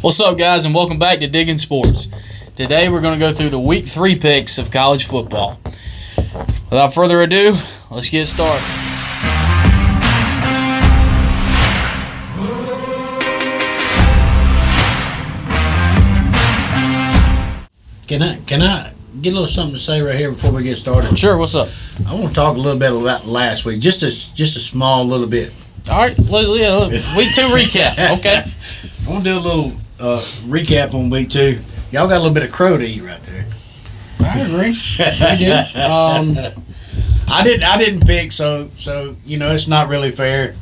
What's up, guys, and welcome back to Digging Sports. Today we're going to go through the Week 3 picks of college football. Without further ado, let's get started. Can I get a little something to say right here before we get started? Sure, what's up? I want to talk a little bit about last week, just a small little bit. All right, Week 2 recap. Okay. I want to do a little recap on week 2. Y'all got a little bit of crow to eat right there. I agree. We do. I didn't pick, so it's not really fair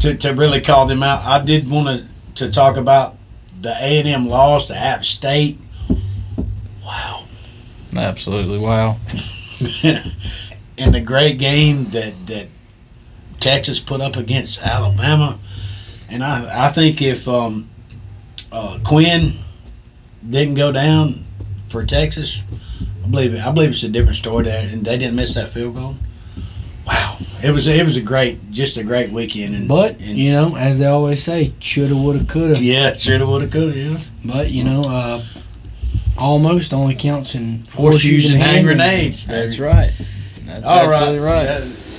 to really call them out. I did want to talk about the A&M loss to App State. Wow. Absolutely, wow. And the great game that Texas put up against Alabama. And I think if Quinn didn't go down for Texas, I believe it's a different story there, and they didn't miss that field goal. Wow, it was a great weekend. But as they always say, shoulda, woulda, coulda. Yeah, shoulda, woulda, coulda. Yeah. But almost only counts in horseshoes and hand grenades. That's right. That's absolutely right.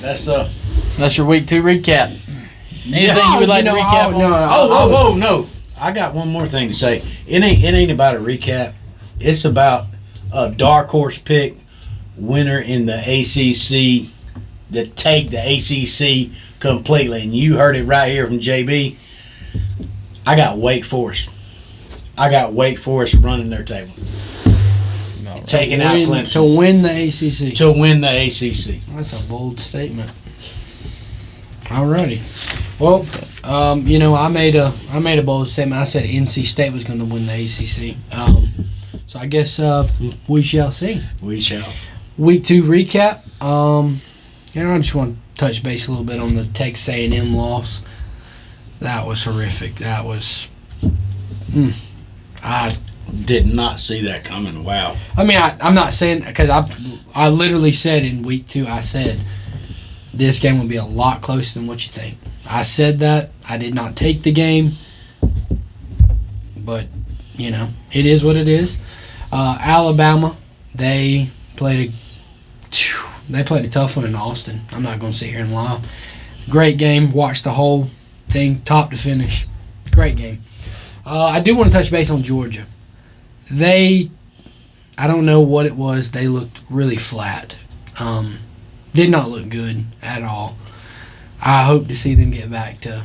That's your Week 2 recap. Anything you would like to recap? No. I got one more thing to say. It ain't about a recap. It's about a dark horse pick winner in the ACC that take the ACC completely. And you heard it right here from JB. I got Wake Forest. Running their table. Right. Taking out Clemson. To win the ACC. To win the ACC. That's a bold statement. Alrighty. Well, I made a bold statement. I said NC State was going to win the ACC. So I guess we shall see. We shall. Week 2 recap. I just want to touch base a little bit on the Texas A&M loss. That was horrific. That was. I did not see that coming. Wow. I mean, I'm not saying because I literally said in week 2 I said this game will be a lot closer than what you think. I said that. I did not take the game, but it is what it is. Alabama, they played a tough one in Austin. I'm not going to sit here and lie. Great game. Watched the whole thing, top to finish. Great game. I do want to touch base on Georgia. I don't know what it was. They looked really flat. Did not look good at all. I hope to see them get back to,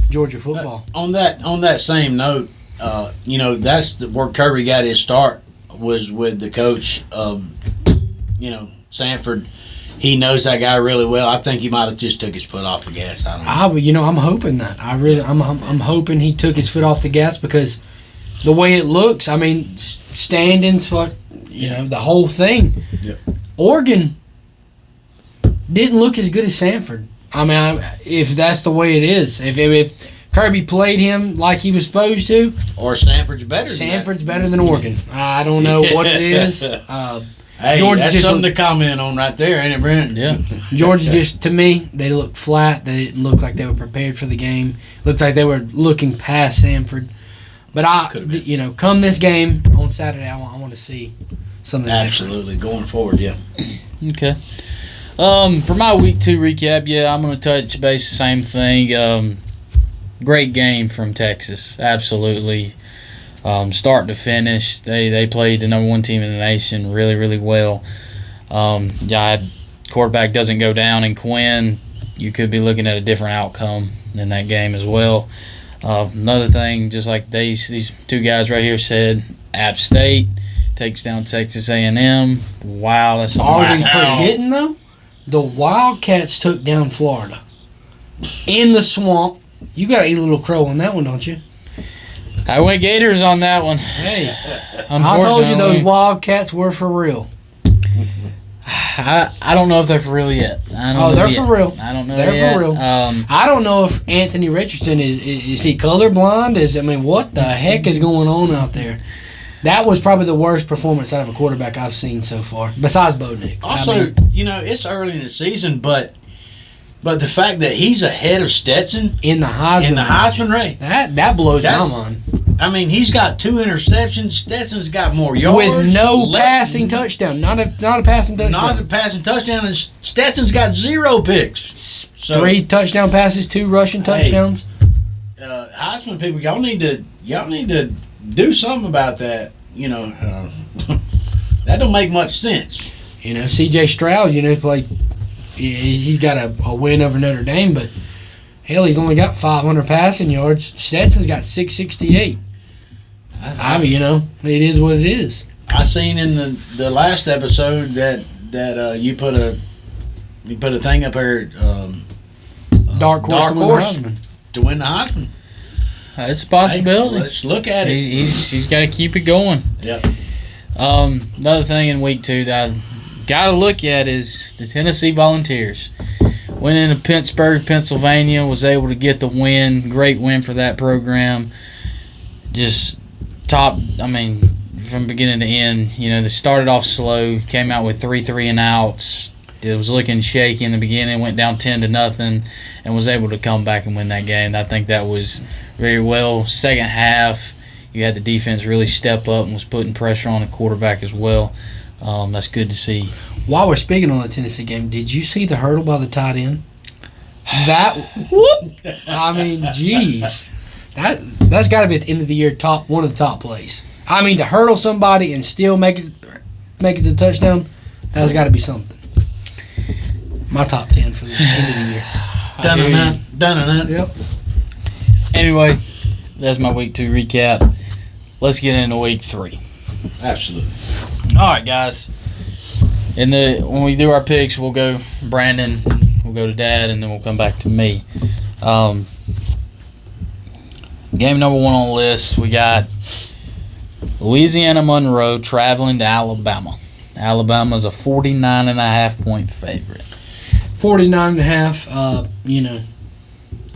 Georgia football. On that same note, that's where Kirby got his start was with the coach of, Sanford. He knows that guy really well. I think he might have just took his foot off the gas. I don't know. I'm hoping that. I'm hoping he took his foot off the gas because the way it looks, I mean, standings, the whole thing. Yep. Oregon didn't look as good as Sanford. I mean, if that's the way it is, if Kirby played him like he was supposed to, or Sanford's better. Sanford's better than Oregon. I don't know what it is. Hey, Georgia that's just something to comment on right there, ain't it, Brent? Yeah. Georgia just, to me, they looked flat. They didn't look like they were prepared for the game. Looked like they were looking past Sanford. But come this game on Saturday, I want to see something absolutely different. Going forward, yeah. Okay. For my Week 2 recap, I'm going to touch base the same thing. Great game from Texas, absolutely. Start to finish, they played the number 1 team in the nation really, really well. Quarterback doesn't go down in Quinn, you could be looking at a different outcome in that game as well. Another thing, just like these two guys right here said, App State takes down Texas A&M. Wow, that's something. Are we forgetting, though? The Wildcats took down Florida in the swamp. You got to eat a little crow on that one, don't you? I went Gators on that one. Hey, I told you those Wildcats were for real. I don't know if they're for real yet. They're for real. I don't know. They're for real. I don't know if Anthony Richardson is he colorblind? What the heck is going on out there? That was probably the worst performance out of a quarterback I've seen so far, besides Bo Nix. Also, it's early in the season, but But the fact that he's ahead of Stetson in the Heisman race, that blows my mind. I mean, he's got 2 interceptions. Stetson's got more yards with no passing touchdown. Not a passing touchdown. Not a passing touchdown, and Stetson's got 0 picks. So, 3 touchdown passes, 2 rushing touchdowns. Heisman people, y'all need to do something about that. You know, that don't make much sense. You know, C.J. Stroud, he's got a win over Notre Dame, but hell, he's only got 500 passing yards. Stetson's got 668. I mean, it is what it is. I seen in the last episode that you put a thing up there. Dark horse to win the Heisman. It's a possibility. Hey, let's look at it. He's got to keep it going. Yep. Another thing in week 2 that I got to look at is the Tennessee Volunteers. Went into Pittsburgh, Pennsylvania, was able to get the win. Great win for that program. Just from beginning to end. They started off slow, came out with 3 and outs. It was looking shaky in the beginning, went down 10-0, and was able to come back and win that game. I think that was very well. Second half, you had the defense really step up and was putting pressure on the quarterback as well. That's good to see. While we're speaking on the Tennessee game, did you see the hurdle by the tight end? Geez. That's got to be at the end of the year one of the top plays. I mean, to hurdle somebody and still make it to touchdown, that's got to be something. My top 10 for the end of the year. Dun-dun-dun. Yep. Anyway, that's my week 2 recap. Let's get into week 3. Absolutely. All right, guys. When we do our picks, we'll go Brandon, we'll go to Dad, and then we'll come back to me. Game number 1 on the list, we got Louisiana Monroe traveling to Alabama. Alabama's a 49.5 point favorite. 49.5.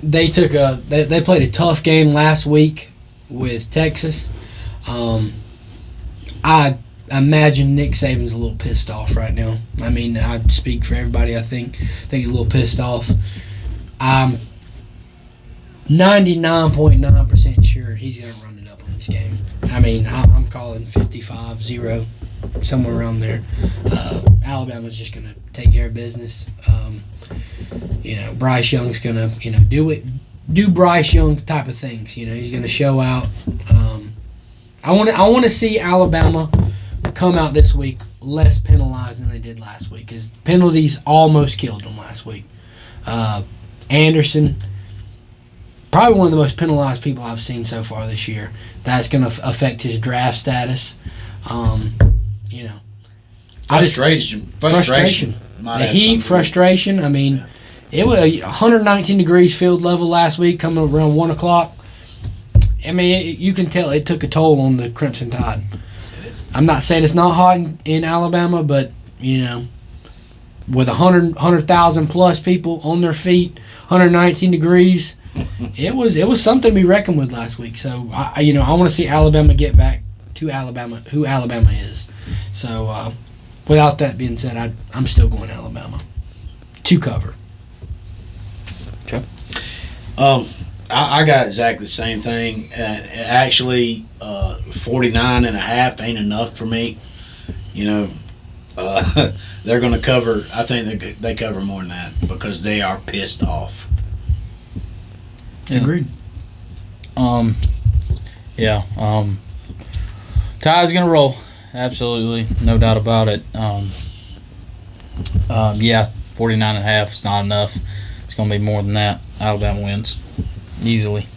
They they played a tough game last week with Texas. I imagine Nick Saban's a little pissed off right now. I mean, I speak for everybody. I think he's a little pissed off. I'm 99.9% sure he's going to run it up on this game. I mean, I'm calling 55-0, somewhere around there. Alabama's just going to take care of business. Bryce Young's going to, do Bryce Young type of things. He's going to show out. I want to see Alabama come out this week less penalized than they did last week, because penalties almost killed them last week. Anderson, probably one of the most penalized people I've seen so far this year. That's going to affect his draft status. Frustration. The heat, frustration. I mean, it was 119 degrees field level last week, coming around 1 o'clock. I mean, you can tell it took a toll on the Crimson Tide. I'm not saying it's not hot in Alabama, but, with 100,000 plus people on their feet, 119 degrees, it was something to be reckoned with last week. So, I want to see Alabama get back to Alabama, who Alabama is. So, without that being said, I'm still going Alabama to cover. Okay. I got exactly the same thing. Actually, 49.5 ain't enough for me. They're going to cover. I think they cover more than that because they are pissed off. Yeah. Agreed. Yeah. Ty's going to roll. Absolutely. No doubt about it. 49.5 is not enough. It's going to be more than that. Alabama wins easily.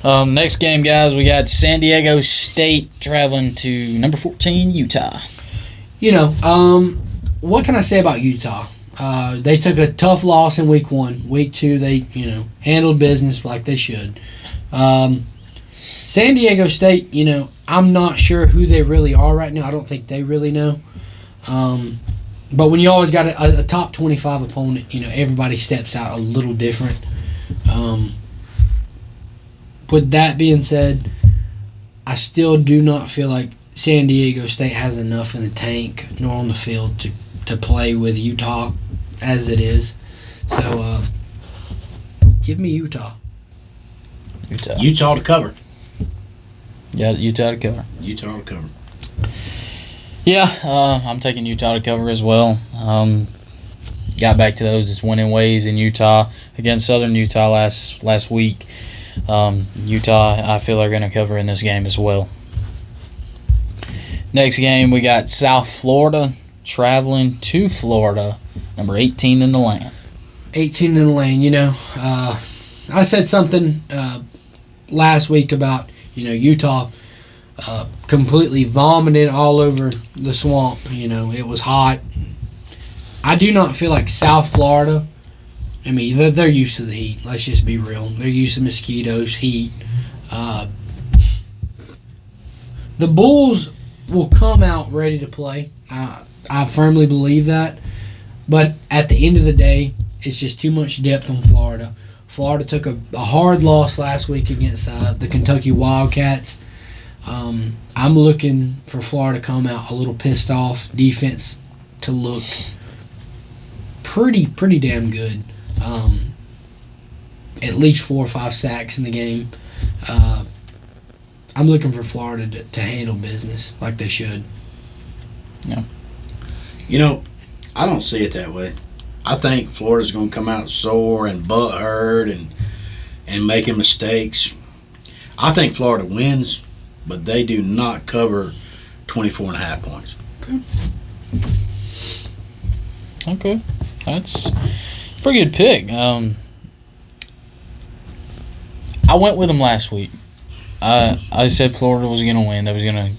Next game, guys, we got San Diego State traveling to number 14, Utah. What can I say about Utah? They took a tough loss in week 1. Week 2, they, handled business like they should. San Diego State, I'm not sure who they really are right now. I don't think they really know. But when you always got a top 25 opponent, everybody steps out a little different. With that being said, I still do not feel like San Diego State has enough in the tank nor on the field to play with Utah as it is. So, give me Utah. Utah to cover. Yeah, Utah to cover. Utah to cover. Yeah, I'm taking Utah to cover as well. Got back to those winning ways in Utah against Southern Utah last week. Utah, I feel, are going to cover in this game as well. Next game, we got South Florida traveling to Florida, number 18 in the land. 18 in the lane. I said something last week about Utah completely vomited all over the swamp. It was hot. I do not feel like South Florida. I mean, they're used to the heat. Let's just be real. They're used to mosquitoes, heat. The Bulls will come out ready to play. I firmly believe that. But at the end of the day, it's just too much depth on Florida. Florida took a hard loss last week against the Kentucky Wildcats. I'm looking for Florida to come out a little pissed off. Defense to look pretty damn good. At least 4 or 5 sacks in the game. I'm looking for Florida to handle business like they should. Yeah. I don't see it that way. I think Florida's going to come out sore and butthurt and making mistakes. I think Florida wins, but they do not cover 24.5 points. Okay. That's a pretty good pick. I went with them last week. I said Florida was going to win. They was going to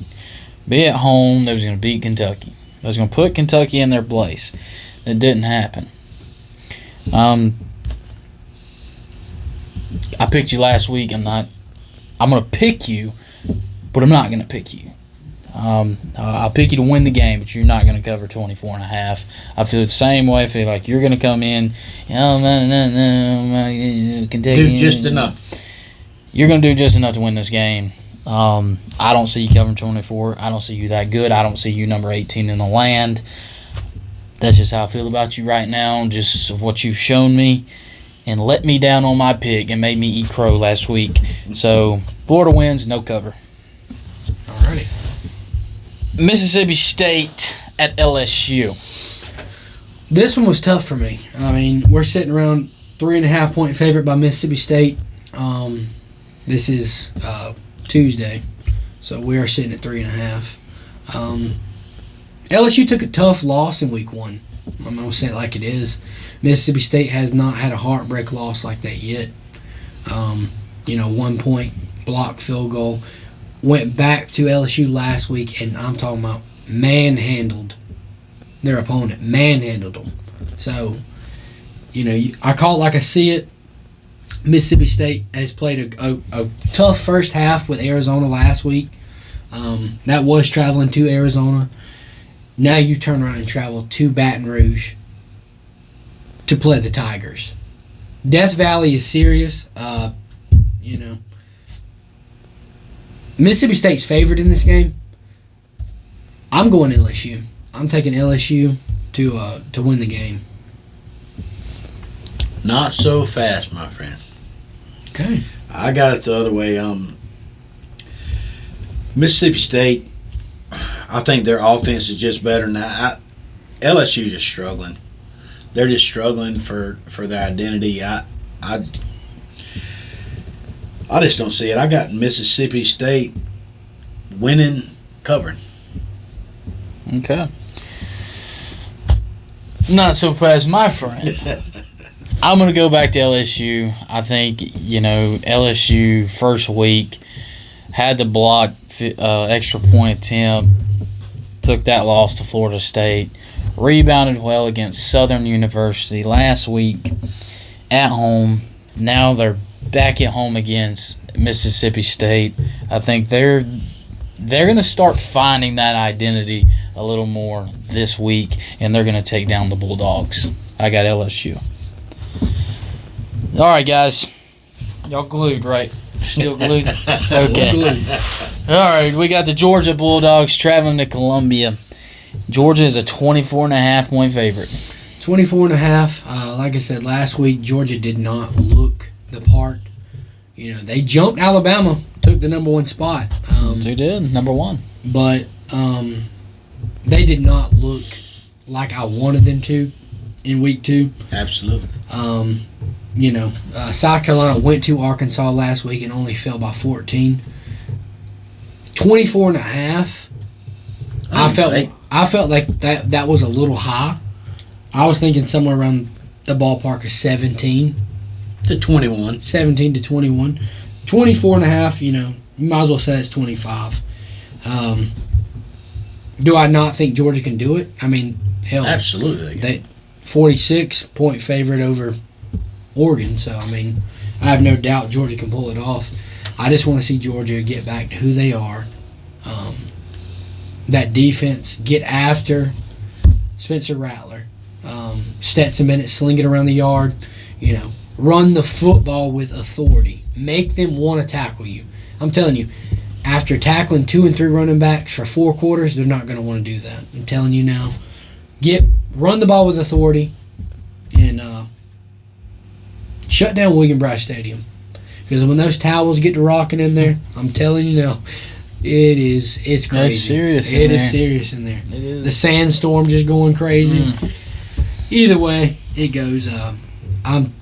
be at home. They was going to beat Kentucky. They was going to put Kentucky in their place. It didn't happen. I picked you last week. I'm going to pick you, but I'm not going to pick you. I'll pick you to win the game, but you're not going to cover 24.5. I feel the same way. I feel like you're going to come in, Kentucky. Do just enough. You're going to do just enough to win this game. I don't see you covering 24. I don't see you that good. I don't see you number 18 in the land. That's just how I feel about you right now, just of what you've shown me. And let me down on my pick and made me eat crow last week. So, Florida wins, no cover. Alrighty. Mississippi State at LSU. This one was tough for me. I mean, we're sitting around 3.5 point favorite by Mississippi State. This is Tuesday, so we are sitting at 3.5. LSU took a tough loss in week 1. I'm going to say it like it is. Mississippi State has not had a heartbreak loss like that yet. 1 point block field goal. Went back to LSU last week, and I'm talking about manhandled their opponent. Manhandled them. So, I call it like I see it. Mississippi State has played a tough first half with Arizona last week. That was traveling to Arizona. Now you turn around and travel to Baton Rouge to play the Tigers. Death Valley is serious. Mississippi State's favored in this game. I'm going LSU. I'm taking LSU to win the game. Not so fast, my friend. Okay. I got it the other way. Mississippi State, I think their offense is just better now. LSU just struggling. They're just struggling for their identity. I just don't see it. I got Mississippi State winning, covering. Okay. Not so fast, my friend. I'm going to go back to LSU. I think, LSU first week had to block extra point attempt, took that loss to Florida State, rebounded well against Southern University last week at home. Now they're back at home against Mississippi State. I think they're going to start finding that identity a little more this week, and they're going to take down the Bulldogs. I got LSU. All right, guys. Y'all glued, right? Still glued? Okay. All right, we got the Georgia Bulldogs traveling to Columbia. Georgia is a 24.5 point favorite. 24.5. Like I said last week, Georgia did not look the part. They jumped Alabama, took the number 1 spot. They did, number 1. But they did not look like I wanted them to in week 2. Absolutely. South Carolina went to Arkansas last week and only fell by 14. 24.5. I felt like that was a little high. I was thinking somewhere around the ballpark of 17 to 21. 17 to 21. 24.5, you might as well say it's 25. Do I not think Georgia can do it? I mean, hell. Absolutely. They 46-point favorite over Oregon. So, I mean, I have no doubt Georgia can pull it off. I just want to see Georgia get back to who they are. That defense, get after Spencer Rattler. Stetson Bennett, sling it around the yard. Run the football with authority. Make them want to tackle you. I'm telling you, after tackling 2 and 3 running backs for 4 quarters, they're not going to want to do that. I'm telling you now. Run the ball with authority and shut down William Bryce Stadium. Because when those towels get to rocking in there, I'm telling you now, it's crazy. It's serious. It is serious in there. It is. The sandstorm just going crazy. Either way it goes, I'm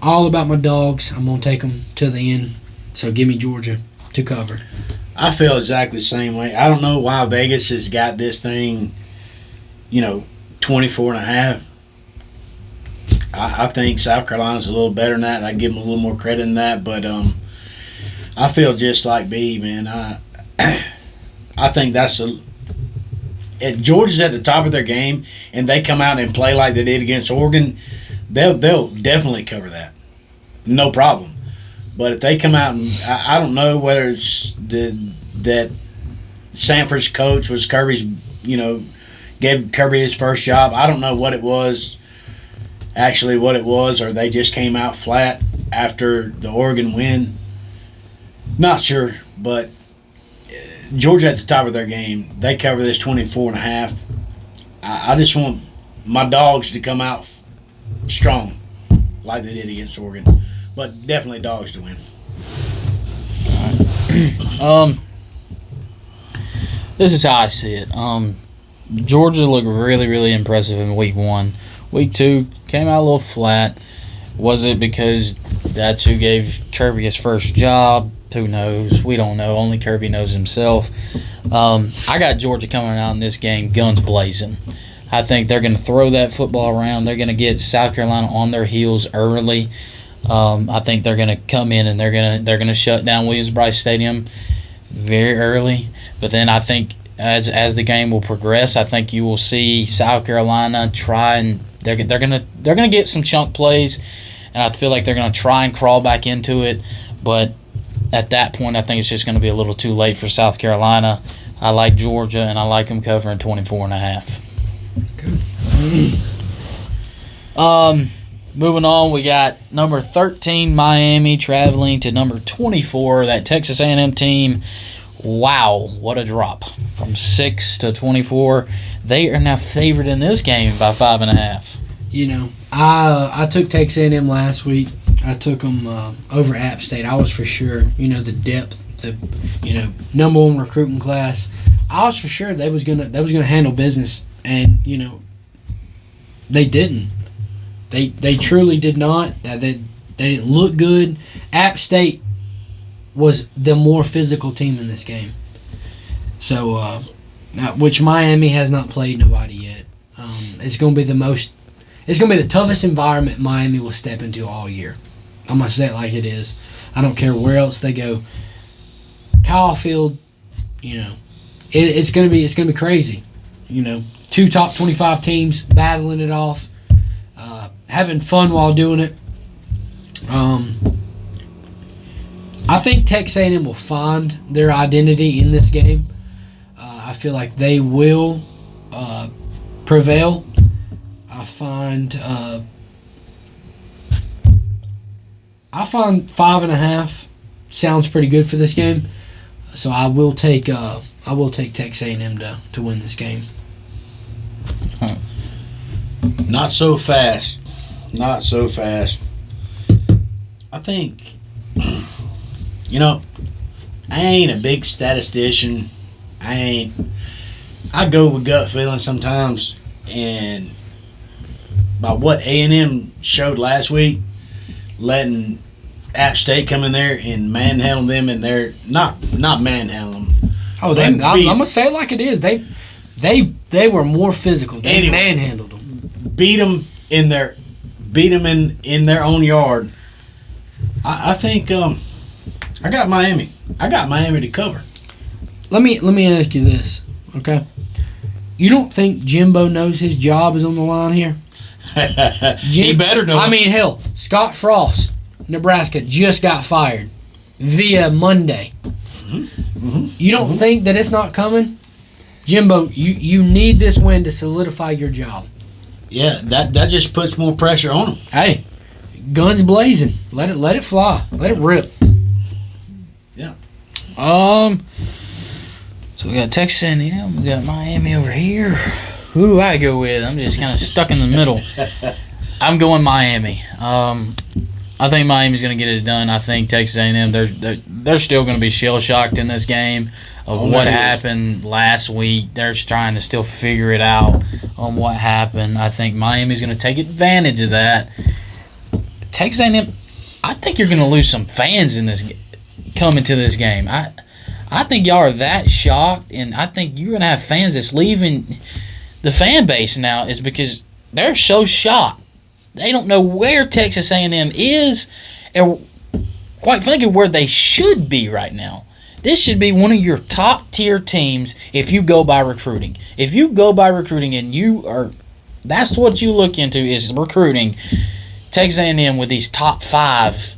all about my dogs. I'm gonna take them to the end. So give me Georgia to cover. I feel exactly the same way. I don't know why Vegas has got this thing, 24.5. I think South Carolina's a little better than that. I give them a little more credit than that, but I feel just like B, man. I think that's Georgia's at the top of their game, and they come out and play like they did against Oregon. They'll definitely cover that, no problem. But if they come out and I don't know whether it's that Sanford's coach was Kirby's, gave Kirby his first job. I don't know what it was. Actually, what it was, or they just came out flat after the Oregon win. Not sure, but Georgia at the top of their game. They cover this 24.5. I just want my dogs to come out strong like they did against Oregon. But definitely dogs to win. This is how I see it. Georgia looked really, really impressive in week 1. Week 2 came out a little flat. Was it because that's who gave Kirby his first job? Who knows? We don't know. Only Kirby knows himself. I got Georgia coming out in this game guns blazing. I think they're going to throw that football around. They're going to get South Carolina on their heels early. I think they're going to come in and they're going to shut down Williams-Brice Stadium very early. But then I think as the game will progress, I think you will see South Carolina try and they're going to get some chunk plays, and I feel like they're going to try and crawl back into it. But at that point, I think it's just going to be a little too late for South Carolina. I like Georgia, and I like them covering 24.5. Moving on, we got number 13 Miami traveling to number 24, that Texas A&M team. Wow, what a drop from 6 to 24. They are now favored in this game by 5.5. I took Texas A&M last week. I took them over App State. I was for sure, the depth, the number 1 recruiting class. I was for sure they was gonna handle business, and they didn't. They truly did not. They didn't look good. App State was the more physical team in this game. So, which Miami has not played nobody yet. It's going to be the toughest environment Miami will step into all year. I'm going to say it like it is. I don't care where else they go. Kyle Field, it's going to be crazy. 2 top 25 teams battling it off, having fun while doing it. I think Texas A&M will find their identity in this game. I feel like they will prevail. I find 5.5 sounds pretty good for this game. So I will take Texas A&M to win this game. Not so fast. Not so fast. I think, I ain't a big statistician. I go with gut feeling sometimes. And by what A&M showed last week, letting App State come in there and manhandle them, and they're not manhandle them. Oh, I'm gonna say it like it is. They were more physical. They manhandled them. Beat them in their own yard. I think I got Miami. I got Miami to cover. Let me ask you this, okay? You don't think Jimbo knows his job is on the line here? He better know. I mean, hell, Scott Frost, Nebraska, just got fired via Monday. You don't think that it's not coming? Jimbo, you need this win to solidify your job. Yeah, that just puts more pressure on him. Hey, guns blazing. Let it fly. Let it rip. Yeah. So we got Texas A&M, we got Miami over here. Who do I go with? I'm just kind of stuck in the middle. I'm going Miami. I think Miami's going to get it done. I think Texas A&M, they're still going to be shell-shocked in this game of what happened last week. They're trying to still figure it out on what happened. I think Miami's going to take advantage of that. Texas A&M, I think you're going to lose some fans in this coming to this game. I think y'all are that shocked, and I think you're going to have fans that's leaving the fan base now is because they're so shocked. They don't know where Texas A&M is, and quite frankly, where they should be right now. This should be one of your top-tier teams if you go by recruiting. If you go by recruiting and that's what you look into is recruiting. Texas A&M with these top 5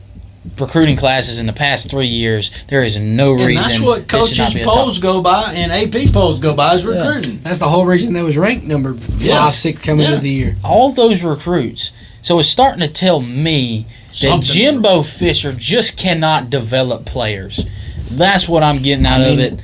recruiting classes in the past 3 years, there is no reason. And that's what coaches' polls go by and AP polls go by is recruiting. Yeah. That's the whole reason they was ranked number 5, 6 coming into the year. All those recruits. So it's starting to tell me that Jimbo Fisher just cannot develop players. That's what I'm getting out of it.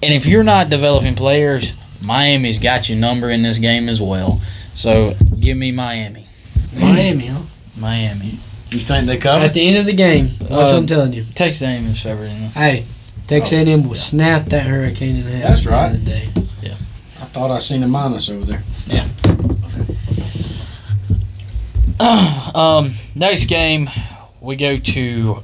And if you're not developing players, Miami's got your number in this game as well. So give me Miami. Miami, huh? Miami. You think they cover? At the end of the game, what I'm telling you. Texas A&M is favored in this. Hey, Texas A&M will snap that hurricane in half. That's right. At the end of the day. Yeah. I thought I seen a minus over there. Yeah. Next game, we go to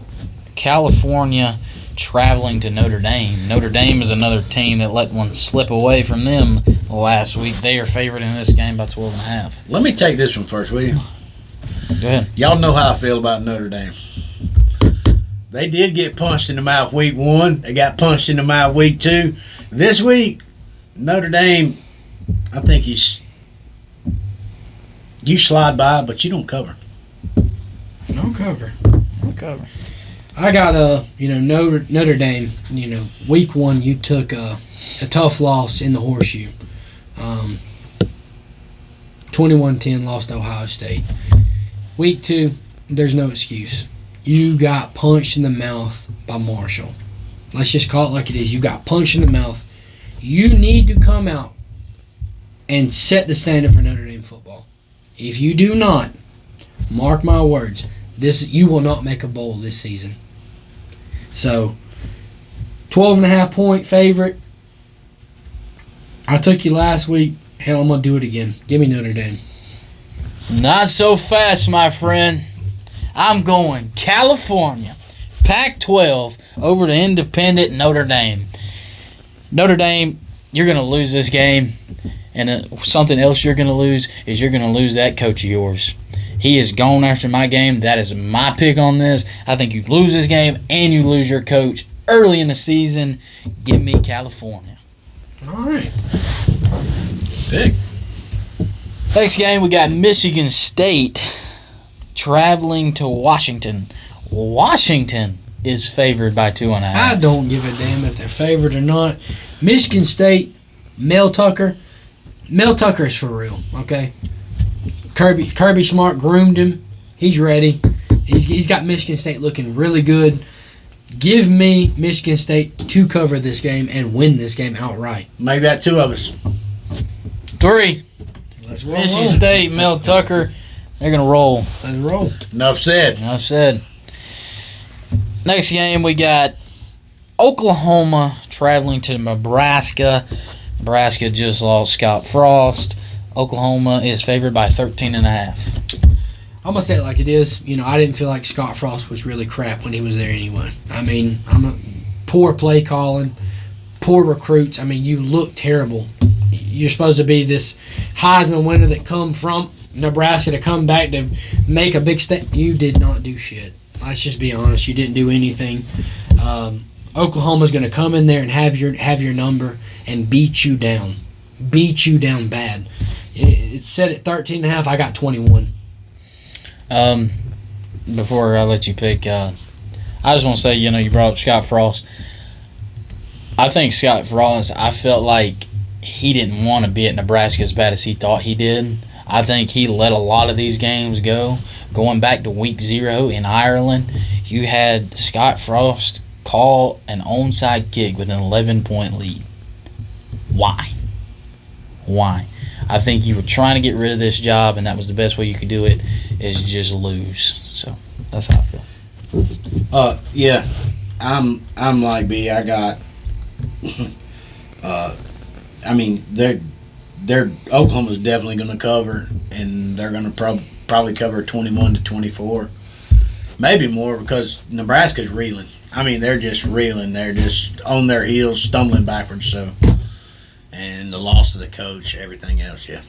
California, traveling to Notre Dame. Notre Dame is another team that let one slip away from them last week. They are favored in this game by 12.5. Let me take this one first, will you? Go ahead. Y'all know how I feel about Notre Dame. They did get punched in the mouth week 1. They got punched in the mouth week 2. This week, Notre Dame, I think you slide by, but you don't cover. No cover. No cover. I got Notre Dame. Week 1 you took a tough loss in the horseshoe. 21-10 lost to Ohio State. Week 2, there's no excuse. You got punched in the mouth by Marshall. Let's just call it like it is. You got punched in the mouth. You need to come out and set the standard for Notre Dame football. If you do not, mark my words, you will not make a bowl this season. So, 12.5 point favorite. I took you last week. Hell, I'm going to do it again. Give me Notre Dame. Not so fast, my friend. I'm going California, Pac-12, over to independent Notre Dame. Notre Dame, you're going to lose this game. And something else you're going to lose is you're going to lose that coach of yours. He is gone after my game. That is my pick on this. I think you lose this game and you lose your coach early in the season. Give me California. All right. Pick. Next game, we got Michigan State traveling to Washington. Washington is favored by 2.5. I don't give a damn if they're favored or not. Michigan State, Mel Tucker is for real, okay? Kirby Smart groomed him. He's ready. He's got Michigan State looking really good. Give me Michigan State to cover this game and win this game outright. Make that 2 of us. 3. Let's roll. Michigan State, Mel Tucker, they're going to roll. Let's roll. Enough said. Enough said. Next game, we got Oklahoma traveling to Nebraska. Nebraska just lost Scott Frost. Oklahoma is favored by 13.5. I'm going to say it like it is. I didn't feel like Scott Frost was really crap when he was there anyway. I mean, poor play calling, poor recruits. I mean, you look terrible. You're supposed to be this Heisman winner that come from Nebraska to come back to make a big step. You did not do shit. Let's just be honest. You didn't do anything. Oklahoma's going to come in there and have your number and beat you down. Beat you down bad. It's set at 13.5. I got 21. Before I let you pick, I just want to say, you brought up Scott Frost. I think Scott Frost, I felt like he didn't want to be at Nebraska as bad as he thought he did. I think he let a lot of these games go. Going back to week 0 in Ireland, you had Scott Frost call an onside kick with an 11-point lead. Why? I think you were trying to get rid of this job, and that was the best way you could do it, is just lose. So that's how I feel. Yeah, I'm like B. I got. I mean, they're Oklahoma's definitely going to cover, and they're going to probably cover 21-24, maybe more, because Nebraska's reeling. I mean, they're just reeling. They're just on their heels, stumbling backwards. So, and the loss of the coach, everything else, yeah.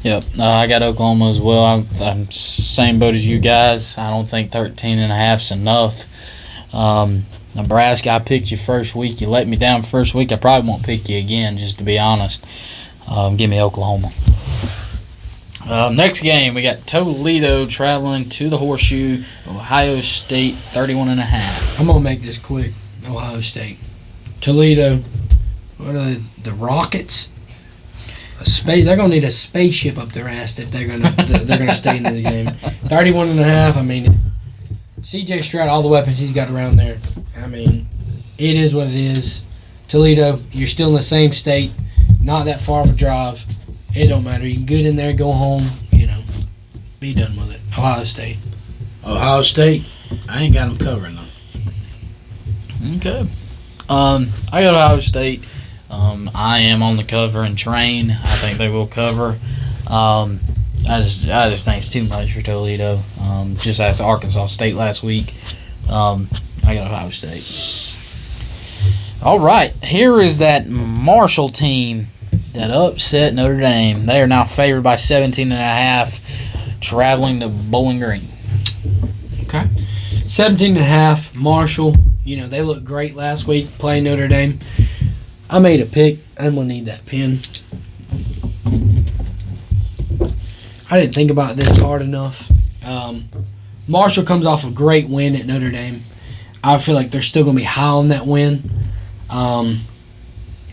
Yep, I got Oklahoma as well. I'm same boat as you guys. I don't think 13.5 is enough. Nebraska, I picked you first week. You let me down first week. I probably won't pick you again, just to be honest. Give me Oklahoma. Next game, we got Toledo traveling to the Horseshoe. Ohio State, 31.5. I'm going to make this quick. Ohio State. Toledo. What are they? The Rockets? They're going to need a spaceship up their ass if they're going to stay in this game. 31.5. I mean, C.J. Stroud, all the weapons he's got around there. I mean, it is what it is. Toledo, you're still in the same state. Not that far of a drive. It don't matter. You can get in there, go home, be done with it. Ohio State. Ohio State, I ain't got them covering them. Okay. I got Ohio State. I am on the covering train. I think they will cover. I just think it's too much for Toledo. Just asked Arkansas State last week. I got Ohio State. All right, here is that Marshall team that upset Notre Dame. They are now favored by 17.5, traveling to Bowling Green. Okay. 17.5, Marshall. They looked great last week playing Notre Dame. I made a pick. I'm going to need that pen. I didn't think about this hard enough. Marshall comes off a great win at Notre Dame. I feel like they're still going to be high on that win.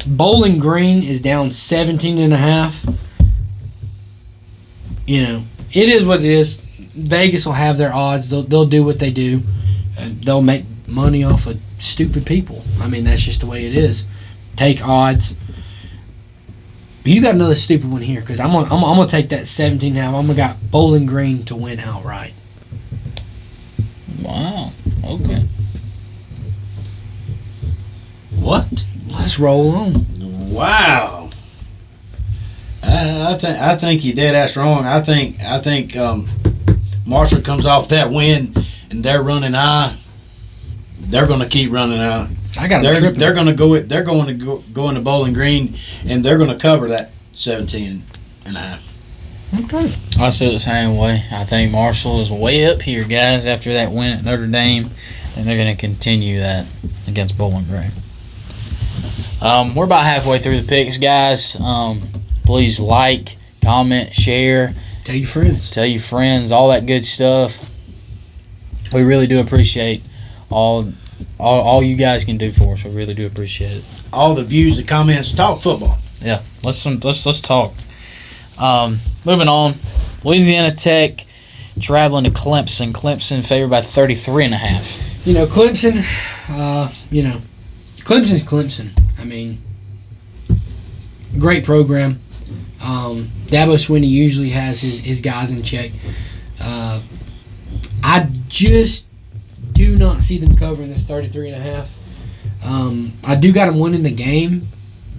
Bowling Green is down 17.5. It is what it is. Vegas will have their odds. They'll do what they do. They'll make money off of stupid people. I mean, that's just the way it is. Take odds. You got another stupid one here, because I'm gonna take that 17.5. I'm gonna got Bowling Green to win outright. Wow. Okay. What? Let's roll on. Wow. I think you dead ass wrong. I think Marshall comes off that win and they're running high. They're going to keep running high. I got them tripping. They're going to go. They're going to go into Bowling Green and they're going to cover that 17.5. Okay. I feel the same way. I think Marshall is way up here, guys, after that win at Notre Dame, and they're going to continue that against Bowling Green. We're about halfway through the picks, guys. Please like, comment, share. Tell your friends. Tell your friends, all that good stuff. We really do appreciate all you guys can do for us. We really do appreciate it. All the views, the comments, talk football. Yeah, let's talk. Moving on, Louisiana Tech traveling to Clemson. Clemson favored by 33.5. Clemson. Clemson's Clemson. I mean, great program. Dabo Swinney usually has his guys in check. I just do not see them covering this 33.5. I do got them winning the game,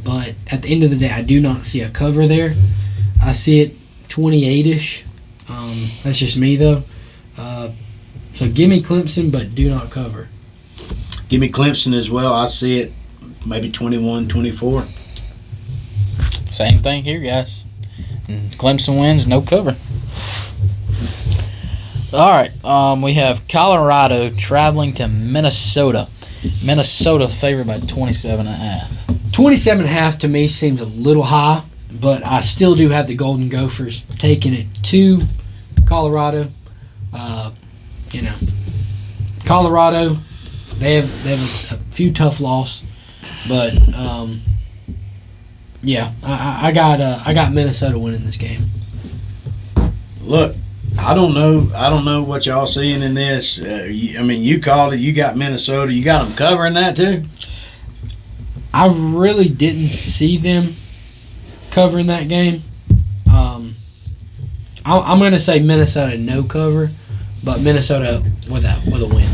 but at the end of the day, I do not see a cover there. I see it 28-ish. That's just me, though. So give me Clemson, but do not cover. Give me Clemson as well. I see it maybe 21-24. Same thing here, guys. And Clemson wins, no cover. All right, we have Colorado traveling to Minnesota. Minnesota favored by 27.5. 27.5 to me seems a little high, but I still do have the Golden Gophers taking it to Colorado. Colorado, they have a few tough losses, but I got Minnesota winning this game. Look, I don't know what y'all seeing in this. You called it. You got Minnesota. You got them covering that too. I really didn't see them covering that game. I'm going to say Minnesota no cover, but Minnesota with a win.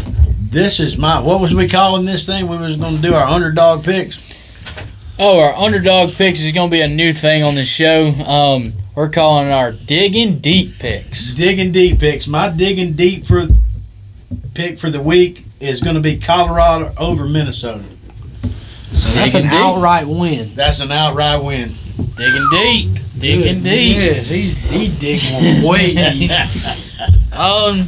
This is what was we calling this thing? We was going to do our underdog picks. Oh, our underdog picks is going to be a new thing on the show. We're calling it our digging deep picks. Digging deep picks. My digging deep pick for the week is going to be Colorado over Minnesota. So that's an outright win. That's an outright win. Digging deep. Digging deep. Yes, he's digging way deep. I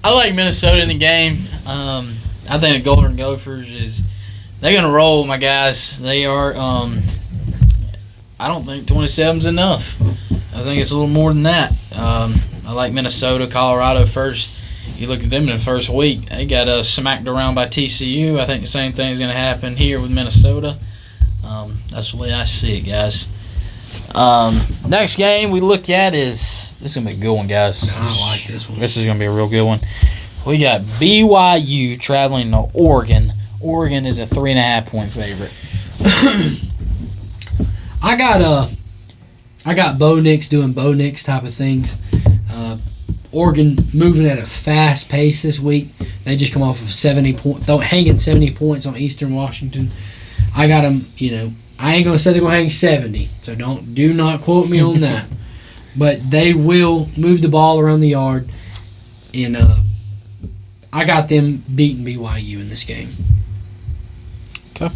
like Minnesota in the game. I think the Golden Gophers they're gonna roll, my guys. They are. I don't think 27's enough. I think it's a little more than that. I like Minnesota, Colorado first. You look at them in the first week, they got smacked around by TCU. I think the same thing is going to happen here with Minnesota. That's the way I see it, guys. Next game we look at this is going to be a good one, guys. I like this one. This is going to be a real good one. We got BYU traveling to Oregon. Oregon is a 3.5-point favorite. I got Bo Nix doing Bo Nix type of things. Oregon moving at a fast pace this week. They just come off of 70 points, hanging 70 points on Eastern Washington. I got them. I ain't gonna say they're gonna hang 70, so do not quote me on that. But they will move the ball around the yard, and I got them beating BYU in this game. Okay.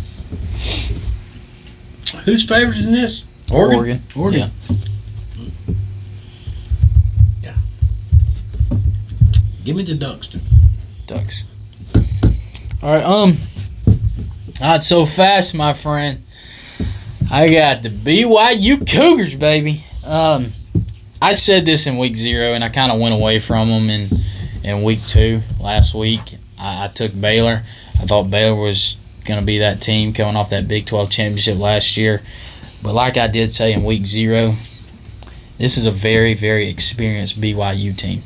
Who's favorites in this? Oregon. Yeah. Give me the Ducks. Ducks. All right. Not so fast, my friend. I got the BYU Cougars, baby. I said this in week 0, and I kind of went away from them in week 2 last week. I took Baylor. I thought Baylor was going to be that team coming off that Big 12 championship last year. But like I did say in week 0, this is a very, very experienced BYU team.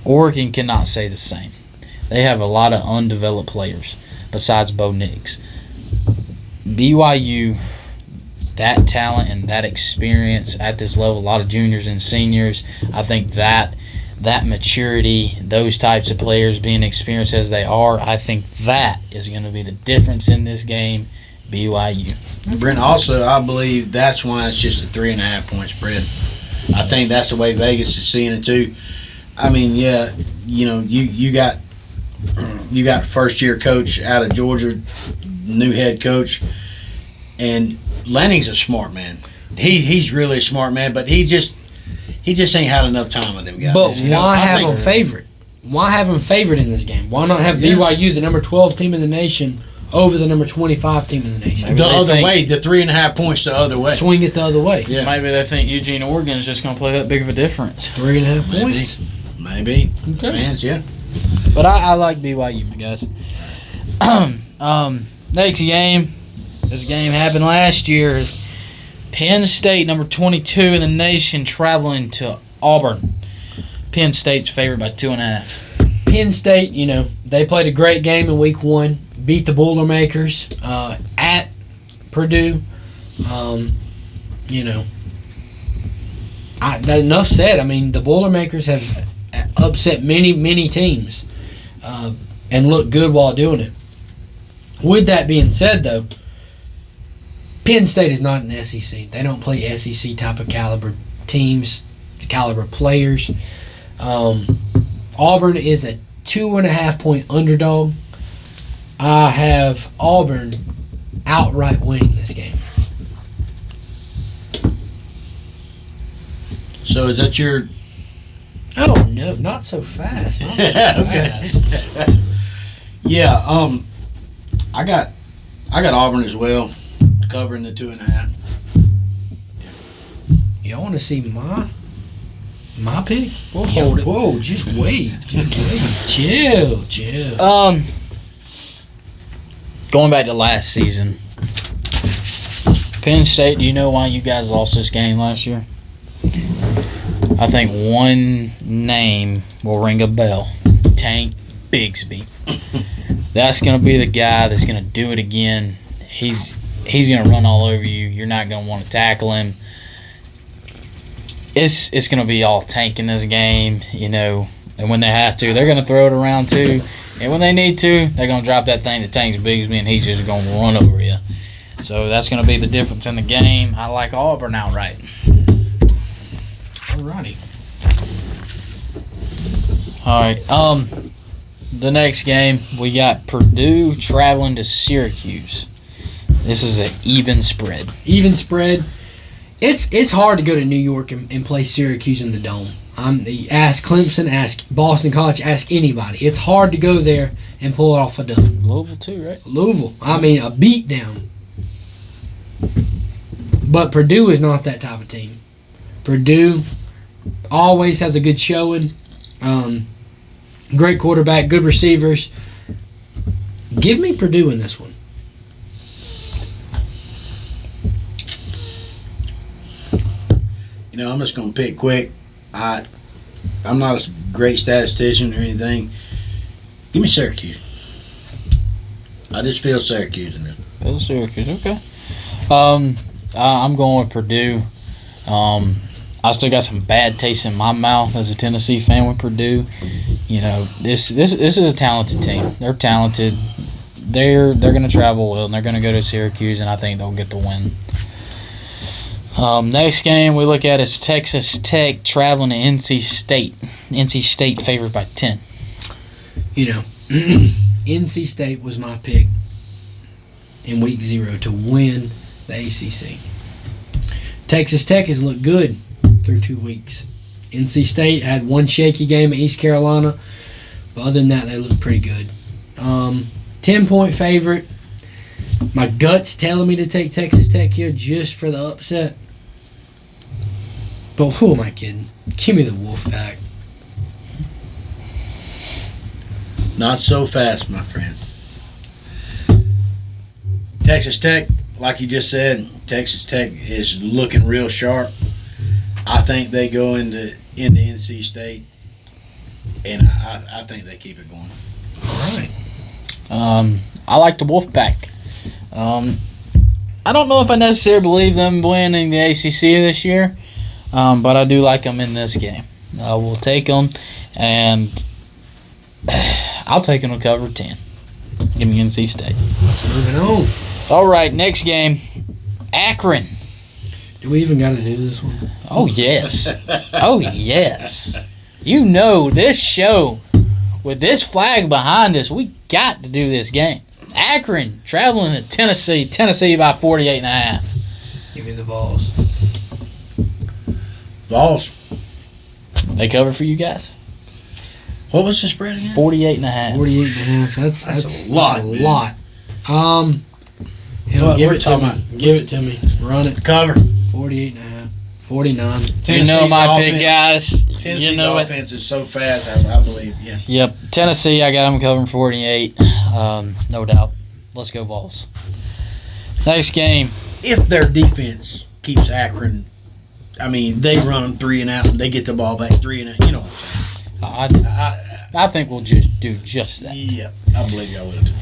Oregon cannot say the same. They have a lot of undeveloped players besides Bo Nix. BYU, that talent and that experience at this level, a lot of juniors and seniors, I think that maturity, those types of players being experienced as they are, I think that is going to be the difference in this game, BYU. Brent, also, I believe that's why it's just a 3.5-point spread. I think that's the way Vegas is seeing it too. I mean, yeah, you got first-year coach out of Georgia, new head coach, and Lanning's a smart man. He's really a smart man, but he just ain't had enough time with them guys. But why have them favorite? Why have them favorite in this game? Why not have BYU, the number 12 team in the nation, over the number 25 team in the nation? Maybe the other way, the 3.5 points the other way. Swing it the other way. Yeah. Maybe they think Eugene, Oregon is just going to play that big of a difference. 3.5 points. Maybe. Okay. Fans, yeah. But I like BYU, my guys. Next game. This game happened last year. Penn State, number 22 in the nation, traveling to Auburn. Penn State's favored by 2.5. Penn State, they played a great game in week 1. Beat the Boilermakers at Purdue. enough said. I mean, the Boilermakers have upset many teams and looked good while doing it. With that being said, though, Penn State is not an SEC. They don't play SEC type of caliber teams, caliber players. Auburn is a 2.5-point underdog. I have Auburn outright winning this game. So is that your... Oh, no, not so fast. Not so fast. Yeah, I got Auburn as well, covering the 2.5. Y'all want to see my pick? We'll hold it. Whoa, just wait. Chill. Going back to last season, Penn State, do you know why you guys lost this game last year? I think one name will ring a bell. Tank Bigsby. That's going to be the guy that's going to do it again. He's going to run all over you. You're not going to want to tackle him. It's going to be all Tank in this game, you know. And when they have to, they're going to throw it around too. And when they need to, they're going to drop that thing to Tank Bigsby, and he's just going to run over you. So that's going to be the difference in the game. I like Auburn outright. Alrighty. All right. The next game, we got Purdue traveling to Syracuse. This is an even spread. Even spread. It's hard to go to New York and play Syracuse in the Dome. Ask Clemson, ask Boston College, ask anybody. It's hard to go there and pull off a dub. Louisville too, right? Louisville. I mean, a beatdown. But Purdue is not that type of team. Purdue always has a good showing. Great quarterback, good receivers. Give me Purdue in this one. You know, I'm just going to pick quick. I'm not a great statistician or anything. Give me Syracuse. I just feel Syracuse in this. Feel Syracuse, okay. I'm going with Purdue. I still got some bad taste in my mouth as a Tennessee fan with Purdue. You know, this is a talented team. They're talented. They're going to travel well, and they're going to go to Syracuse, and I think they'll get the win. Next game we look at is Texas Tech traveling to NC State. NC State favored by 10. You know, NC State was my pick in week 0 to win the ACC. Texas Tech has looked good through 2 weeks. NC State had one shaky game at East Carolina, but other than that, they look pretty good. 10-point favorite. My gut's telling me to take Texas Tech here just for the upset. But who am I kidding? Give me the Wolfpack. Not so fast, my friend. Texas Tech, like you just said, Texas Tech is looking real sharp. I think they go into NC State, and I think they keep it going. All right. I like the Wolfpack. I don't know if I necessarily believe them winning the ACC this year, but I do like them in this game. I will take them, and I'll take them to cover 10. Give me NC State. Moving on. All right, next game, Akron. Do we even got to do this one? Oh, yes. Oh, yes. You know, this show, with this flag behind us, we got to do this game. Akron traveling to Tennessee. Tennessee by 48.5. Give me the Vols. Vols. They cover for you guys? What was the spread again? 48.5. 48.5. That's a lot. That's a lot. Hell, give it to me. Give it to me. Run it. Cover. 48.5. 49. You know my pick, guys. Tennessee's You know offense is so fast, I believe. Yeah. Yep. Tennessee, I got them covering 48. No doubt. Let's go Vols. Next game. If their defense keeps Akron, I mean, they run 3 and out, and they get the ball back 3 and out. You know what I'm saying? I think we'll just do just that. Yeah, I believe y'all will too.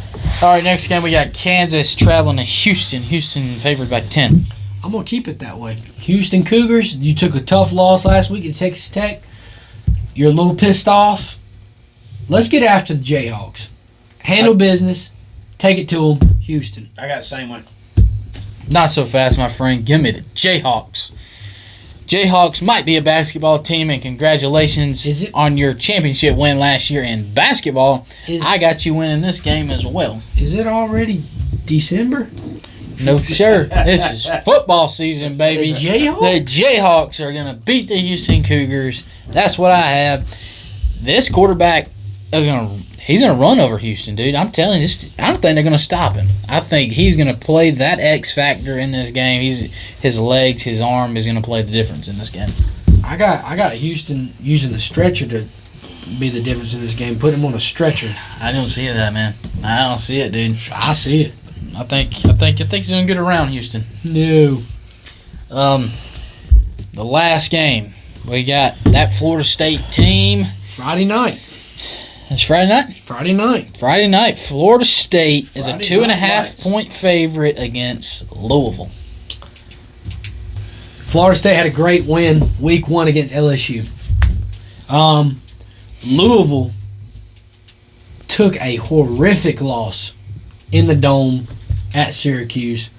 All right, next game we got Kansas traveling to Houston. Houston favored by 10. I'm going to keep it that way. Houston Cougars, you took a tough loss last week at Texas Tech. You're a little pissed off. Let's get after the Jayhawks. Handle business. Take it to them, Houston. I got the same one. Not so fast, my friend. Give me the Jayhawks. Jayhawks might be a basketball team, and congratulations on your championship win last year in basketball. I got you winning this game as well. Is it already December? No, sir. This is football season, baby. The Jayhawks? The Jayhawks are going to beat the Houston Cougars. That's what I have. This quarterback he's going to run over Houston, dude. I'm telling you, I don't think they're going to stop him. I think he's going to play that X factor in this game. His legs, his arm is going to play the difference in this game. I got Houston using the stretcher to be the difference in this game. Put him on a stretcher. I don't see that, man. I don't see it, dude. I see it. I think he's going to get around Houston. No. The last game, we got that Florida State team. Friday night. It's Friday night? Friday night. Florida State is a 2.5 point favorite against Louisville. Florida State had a great win week 1 against LSU. Louisville took a horrific loss in the Dome at Syracuse.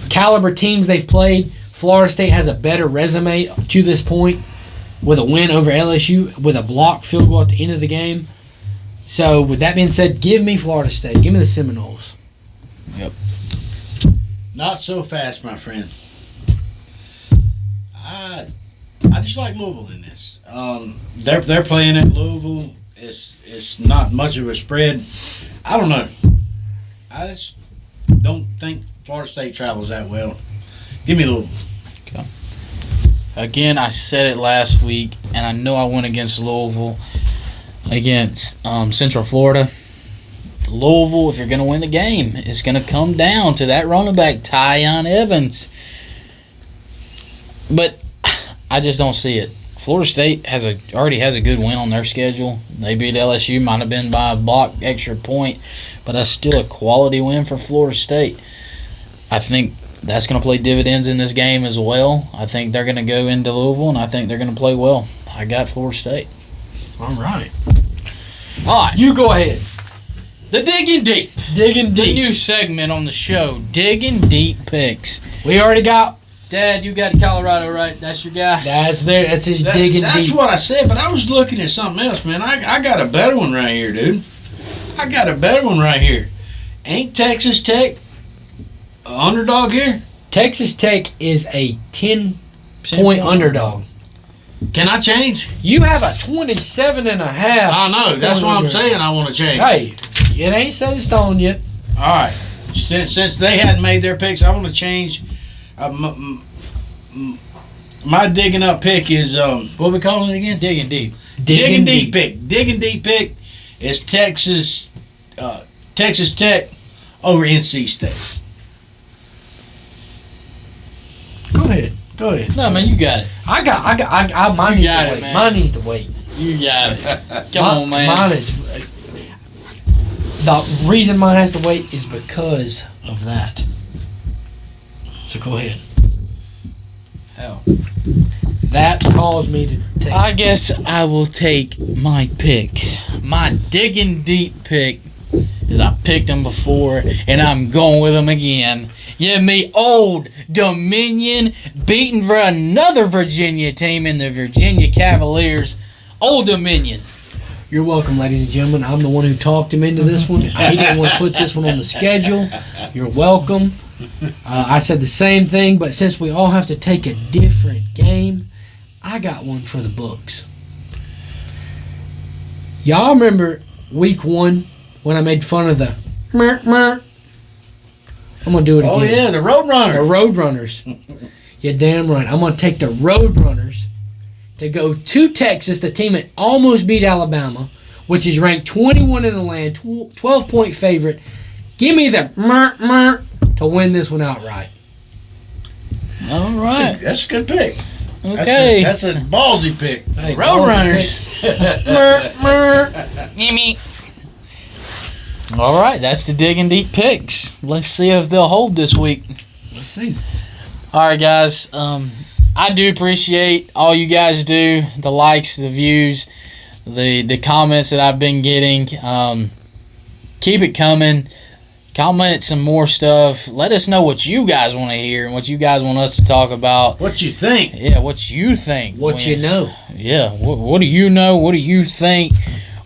Caliber teams they've played, Florida State has a better resume to this point with a win over LSU with a blocked field goal at the end of the game. So, with that being said, give me Florida State. Give me the Seminoles. Yep. Not so fast, my friend. I just like Louisville in this. They're playing at Louisville. It's not much of a spread. I don't know. I just don't think Florida State travels that well. Give me Louisville. Okay. Again, I said it last week, and I know I went against Louisville against Central Florida. Louisville, if you're going to win the game, it's going to come down to that running back, Tyon Evans. But I just don't see it. Florida State already has a good win on their schedule. They beat LSU, might have been by a block extra point, but that's still a quality win for Florida State. I think that's going to play dividends in this game as well. I think they're going to go into Louisville, and I think they're going to play well. I got Florida State. All right. All right. You go ahead. The Digging Deep. Digging The deep. new segment on the show, Digging Deep Picks. We already got. Dad, you got Colorado, right? That's your guy? That's his digging That's deep. what I said, but I was looking at something else, man. I got a better one right here, dude. I got a better one right here. Ain't Texas Tech an underdog here? Texas Tech is a 10-point underdog. Can I change? You have a 27.5. I know. That's what I'm saying. I want to change. Hey, it ain't set in stone yet. All right. Since they hadn't made their picks, I want to change. My digging up pick is what we calling it again? Digging Deep. Digging deep pick. Digging deep pick is Texas Tech over NC State. Go ahead. No, man, you got it. Mine You needs got to it, wait. man. Mine needs to wait. You got it. Come on, man. Mine is. The reason mine has to wait is because of that. So go ahead. Hell. That caused me to take. I guess I will take my pick. My Digging Deep pick is I picked them before, and I'm going with them again. Yeah, me Old Dominion beating for another Virginia team in the Virginia Cavaliers. Old Dominion. You're welcome, ladies and gentlemen. I'm the one who talked him into this one. He didn't want to put this one on the schedule. You're welcome. I said the same thing, but since we all have to take a different game, I got one for the books. Y'all remember week 1 when I made fun of the mer? I'm going to do it again. Oh, yeah, the Roadrunner. The Roadrunners. You're damn right. I'm going to take the Roadrunners to go to Texas, the team that almost beat Alabama, which is ranked 21 in the land, 12-point favorite. Give me the mer to win this one outright. All right. That's a good pick. Okay. That's a ballsy pick. Hey, Roadrunners. Gimme. All right, that's the Digging Deep picks. Let's see if they'll hold this week. Let's see. All right, guys. I do appreciate all you guys do, the likes, the views, the comments that I've been getting. Keep it coming. Comment some more stuff. Let us know what you guys want to hear and what you guys want us to talk about. What you think? Yeah, what you think. What you know. Yeah, what do you know? What do you think?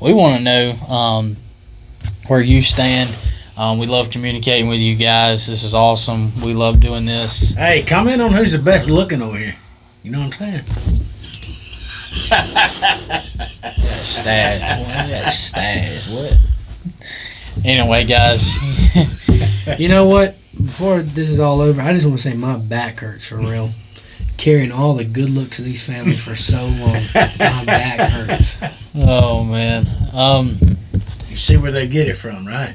We want to know where you stand. We love communicating with you guys. This is awesome. We love doing this. Hey, comment on who's the best looking over here. You know what I'm saying? Stash. What? Anyway, guys. You know what? Before this is all over, I just want to say my back hurts for real. Carrying all the good looks of these families for so long, my back hurts. Oh man. You see where they get it from, right?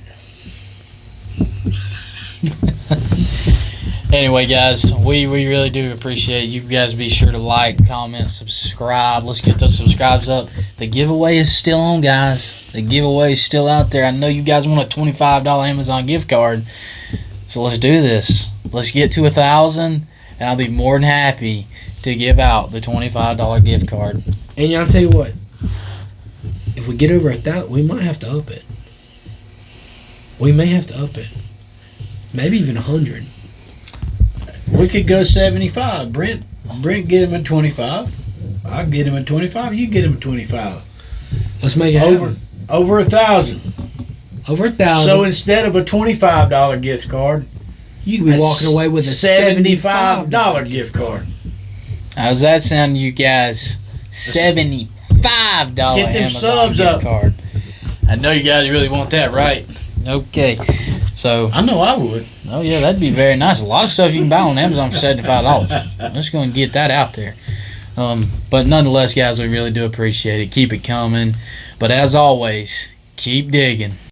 Anyway, guys, we really do appreciate you guys. Be sure to like, comment, subscribe. Let's get those subscribes up. The giveaway is still on, guys. The giveaway is still out there. I know you guys want a $25 Amazon gift card, so let's do this. Let's get to 1,000, and I'll be more than happy to give out the $25 gift card. And I'll tell you what, if we get over 1,000, we might have to up it. We may have to up it. Maybe even 100. We could go 75. Brent get him at 25. I'll get him at 25. You get him at 25. Let's make it happen. Over 1,000. Over 1,000. So instead of a $25 gift card, you could be walking away with a $75 gift card. How's that sound, you guys? $75 get them Amazon subs gift up. card. I know you guys really want that, right? Okay. So, I know I would. oh yeah, that'd be very nice. A lot of stuff you can buy on Amazon for $75. Let's go and get that out there. But nonetheless, guys, we really do appreciate it. Keep it coming. But as always, keep digging.